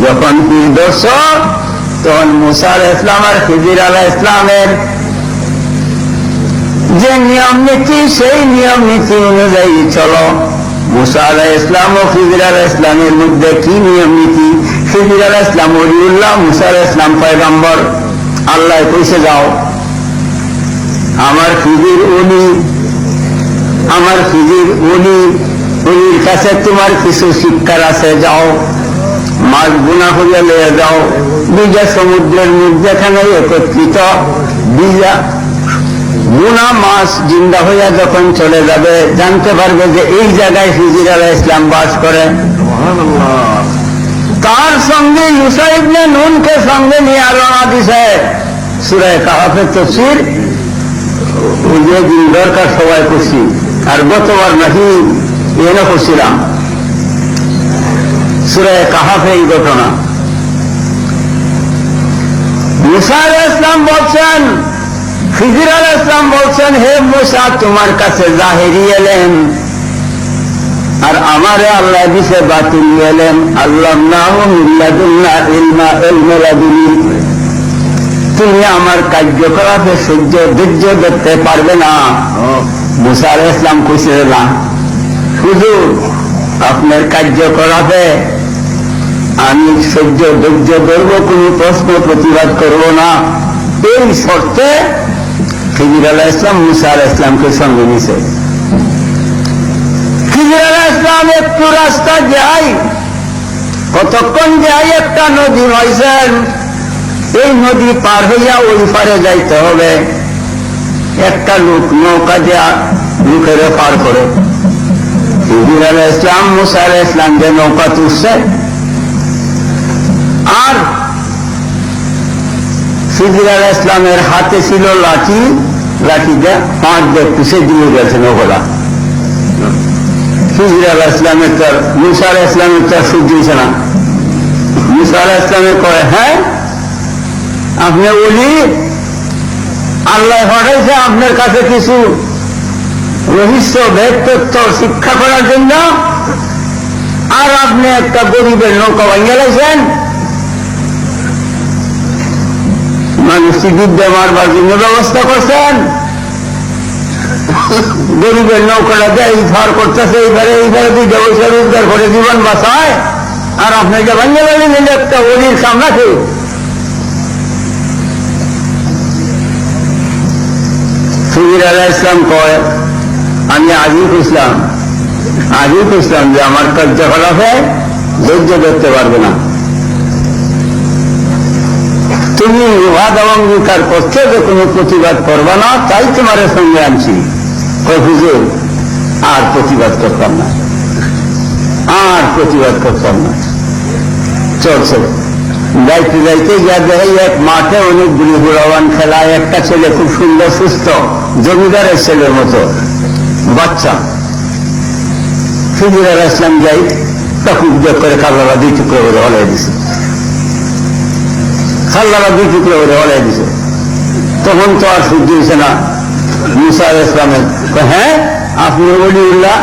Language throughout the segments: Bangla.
যখন পীর ধরছ তখন মুসা আলাইহিস সালাম আর খিজির আলাইহিস সালামের যে নিয়ম নীতি সেই নিয়ম নীতি অনুযায়ী চলো। মুসা আলাইহিস সালাম ও খিজির আলাইহিস সালামের মধ্যে কি নিয়ম নীতি? খিজির আলাইহিস সালাম ওলিউল্লাহ, মুসা আলাইহিস সালাম পয়গম্বর। আল্লাহ কইছে যাও, আমার খিজির ওলি, আমার খিজির ওলি, ওলির কাছে তোমার কিছু শিক্ষার আছে, যাও মাছ গুনা করিয়া লইয়া যাও। দুইটা সমুদ্রের মধ্যেখানে একত্রিত দুইটা গুনা মাছ জিন্দা হইয়া যখন চলে যাবে, জানতে পারবে যে এই জায়গায় খিজির আলাইহিস সালাম বাস করে। তার সঙ্গে ইউসা ইবনে নুনকে সঙ্গে নিয়ে রওনা দিছে। সূরা কাহফের তাফসীর ওই যে দিন দরকার সবাই করছি, আর গতবার নাকি এনে করছিলাম সূরা কাহফে এই ঘটনা। মুসা আলাইহিস সালাম বলছেন, খিজির আলাইহিস সালাম বলছেন, হে মুসা তোমার কাছে জাহেরি এলেন আর আমারে আল্লাহ দিছে বাতিল এলেন। আল্লামনাহু মিন লাদুন্না ইলমা ইলমে লাদুনি। তুমি আমার কার্যকলাপে সহ্য ধৈর্য ধরতে পারবে না। মুসা আলাইহিস সালাম কইছে না হুজুর, আপনার কার্যকলাপে আমি সহ্য ধৈর্য ধরব, কোনো প্রশ্ন প্রতিবাদ করব না। এই শর্তে খিজির আলাইহিস সালাম মুসা আলাইহিস সালামকে সঙ্গে নিছে। খিজির আলাইহিস সালাম একটু রাস্তা যায়, কতক্ষণ যায়, একটা নদী হয়েছেন। এই নদী পার হইয়া ওই পারে যাইতে হবে। একটা লোক নৌকা দেয়া লোকের পার করে। খিজির আলাইহিস সালাম মুসা আলাইহিস সালামকে নৌকা তুলছে, আর খিজির আলাইহিস সালামের হাতে ছিল লাঠি, লাঠিতে পাঁচ দিয়ে পিছিয়ে দিয়ে গেছে নৌকা। খিজির আলাইহিস সালামের তার মুসা আলাইহিস সালামের তার সহ্য হয়েছে না। মুসা আলাইহিস সালামে কয়, হ্যাঁ আপনি বলি আল্লাহ পাঠাইছে আপনার কাছে কিছু রহস্য ভেদ তথ্য শিক্ষা করার জন্য, আর আপনি একটা গরিবের নৌকা ভাঙিয়ে লাইছেন, মানুষকে বিদ্যা মারবার জন্য ব্যবস্থা করছেন। গরিবের নৌকাটা দিয়ে এই ধার করতেছে, এইবারে দুইটা পয়সা রোজগার করে জীবন বাঁচায়, আর আপনাকে ভাঙিয়ে লাইলেন একটা অলির সামনাকে। খিজির আলাইহিস সালাম কয়, আমি আগেই কইছিলাম যে আমার কার্যকলাপে ধৈর্য ধরতে পারবে না। তুমি ওয়াদা অঙ্গীকার করছো যে কোনো প্রতিবাদ করবা না, তাই তোমার সঙ্গে আনছি। কয় হুজুর, আর প্রতিবাদ করতাম না, আর প্রতিবাদ করতাম না। চলছে যাইতে যাইতে যা দেখে এক মাঠে অনেকগুলি হুড়াওয়ান খেলায়। একটা ছেলে খুব সুন্দর সুস্থ, জমিদারের ছেলের মতো বাচ্চা। খিজির আলাইহিস সালাম যাই তখন উদ্যোগ করে খাল্লারা দুই টুকরো করে হলাই দিছে। খাল্লারা দুই টুকরো করে হলাই দিছে। তখন তো আর সহ্য হয়েছে না মুসা আলাইহিস সালামের। হ্যাঁ আপনি ওলিউল্লাহ,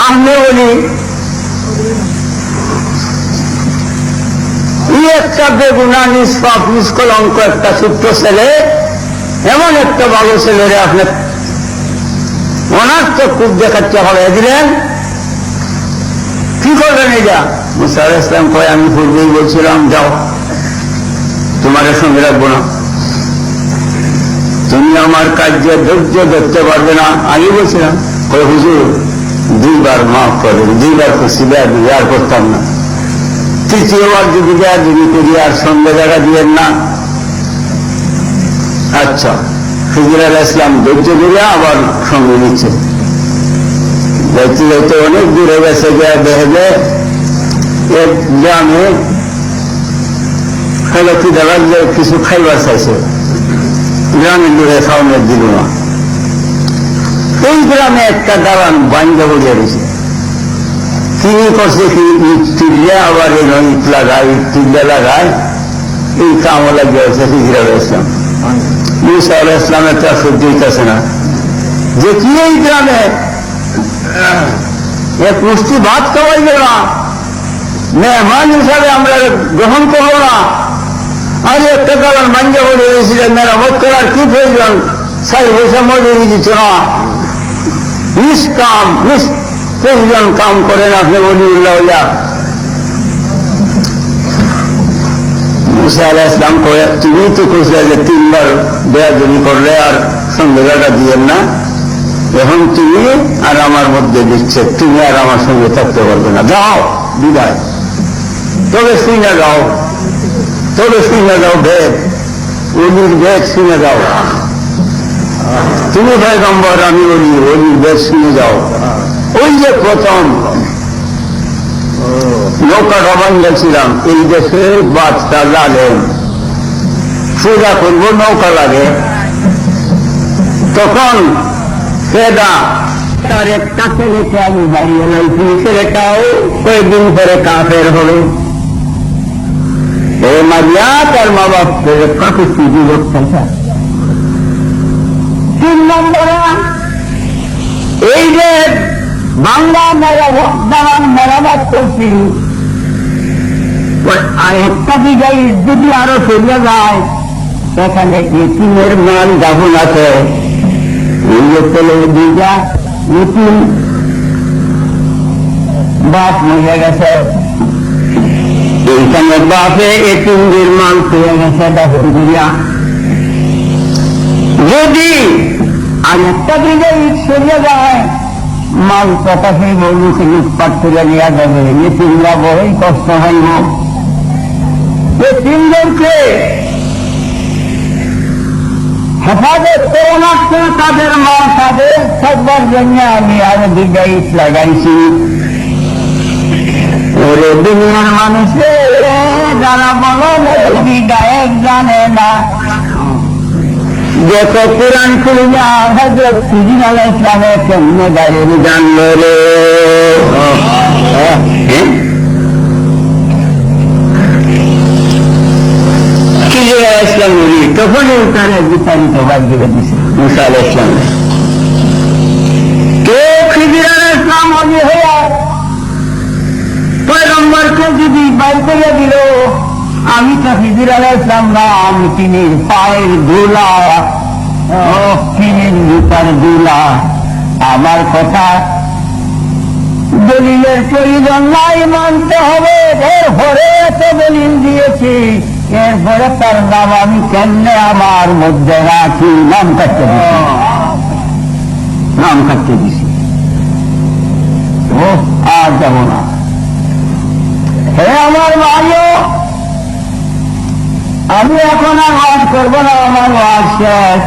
আপনি ওলি, একটা বেগুনা নিষ্পাপ নিষ্কলঙ্ক একটা ছোট্ট ছেলে, এমন একটা ভালো ছেলেরে আপনি ওনার তো খুব দেখাচ্ছে হয়ে দিলেন, কি করবেন এটা? মুসা আলাইহিস সালাম কয়, আমি পূর্বেই বলছিলাম যাও, তোমার সঙ্গে রাখবো না, তুমি আমার কার্যে ধৈর্য ধরতে পারবে না। আগে বলছিলাম। কয় হুজুর, দুইবার মাফ করেন, দুইবার খুশি আর করতাম না, তৃতীয়বার যদি দেয়া যদি করি আর সঙ্গে জায়গা দিয়েন না। আচ্ছা, খিজির আলাইহিস সালাম ধৈর্য ধরে আবার সঙ্গে নিচ্ছে। যাইতে যাইতে অনেক দূরে গেছে, গিয়ে দেখে যে এক গ্রামে হলো কি দেখা যে কিছু খাইবার চাইছে, গ্রামের দূরে খাওয়ানো দিল না। এই গ্রামে একটা দালান বান্ধা বলিয়া দিয়েছে। তিনি করছে কি ইট তুললে আবার ইট লাগায়, ইট তুললে লাগায়, এই কামও লাগিয়েছে খিজির আলাইহিস সালাম। মুসা আলাইহিস সালামের তা সহ্য হইতেছে না যে কি এই গ্রামে এক মুষ্টি ভাত খাওয়াই গেল না, মেহমান হিসাবে আমরা গ্রহণ করবো না? আর একটা কারণ মাঞ্জা বলে হয়েছিলেন, মেরামত করার কি প্রয়োজন, 4 পয়সা মজুরি দিত না, নিষ্কাম প্রয়োজন কাম করেন আপনি ওলিউল্লাহ। মুসা আলাইহিস সালাম কয়ে, তুমি তো কইছিলে যে 3 বার বেয়াদবি করলে আর সন্দেহটা দিয়েন না, এখন তুমি আর আমার মধ্যে বিচ্ছেদ, তুমি আর আমার সঙ্গে থাকতে পারবে না, যাও বিদায়। তবে শুনে যাও, ভেদ, অলির ভেদ শুনে যাও। তুমি পয়গম্বর, আমি অলির ভেদ শুনে যাও। ওই যে প্রথম নৌকা রবান গেছিলাম, এই দেশের বাদশা জালেম, সোজা করবো নৌকা লাগে, তখন সেটা তার একটা ছেলেকে আমি বাড়িয়ে লাইছি, ছেলেটাও কয়েকদিন পরে কাফের হবে। এ মারিয়া তার মা বাপকে কাকে সুযোগ করতে। 3 নম্বরে এই যে বাংলা মেরামত করছি, একটা দিকে যদি আরো চলে যায়, সেখানে ইতিমের মান যখন আছে, এই যে ছেলে দুইটা নতুন বাপ মরে গেছে, এইখানে বাপে এতিমদের মান পেয়ে গেছে দাফন করিয়া। যদি আর একটা দিকে চলে যায়, মাল কথা সেই বলুকে লুটপাট করে নেওয়া যাবে, এতিমরা বড়ই কষ্ট হইব। এতিমদেরকে হেফাজত করে রাখতে তাদের মাল তাদের সবার জন্য আমি আরো 2টা ইট লাগাইছি। ওরে দুনিয়ার মানুষের যারা বলো নবী গায়েব জানে না, যত কোরআন খুলিয়া হযরত খিজির আলাইহিস সালামের কেমনে গায়েব জানলো রে। খিজির আলাইহিস সালাম বলি, তখনই তারা বিস্তারিত বাদ দিয়ে দিছে মুসা আলাইহিস সালাম। কে খিজির আলাইহিস সালাম অলি হইয়া পয়গম্বরকে যদি বাইর করে দিল, আমি তো খিজির আলাইহিস সালাম না, আমি তিনি পায়ের ধুলা, তিনির জুতার ধুলা। আমার কথা দলিলের প্রয়োজন নাই, মানতে হবে। এরপরে এত দলিল দিয়েছি, এরপরে তার নাম আমি কেমনে আমার মধ্যে রাখি, নাম কাটতে দিছি। ও আর যাব না। হে আমার ভাইও, আমি এখন আর ওয়াজ করবো না, আমার ওয়াজ শেষ।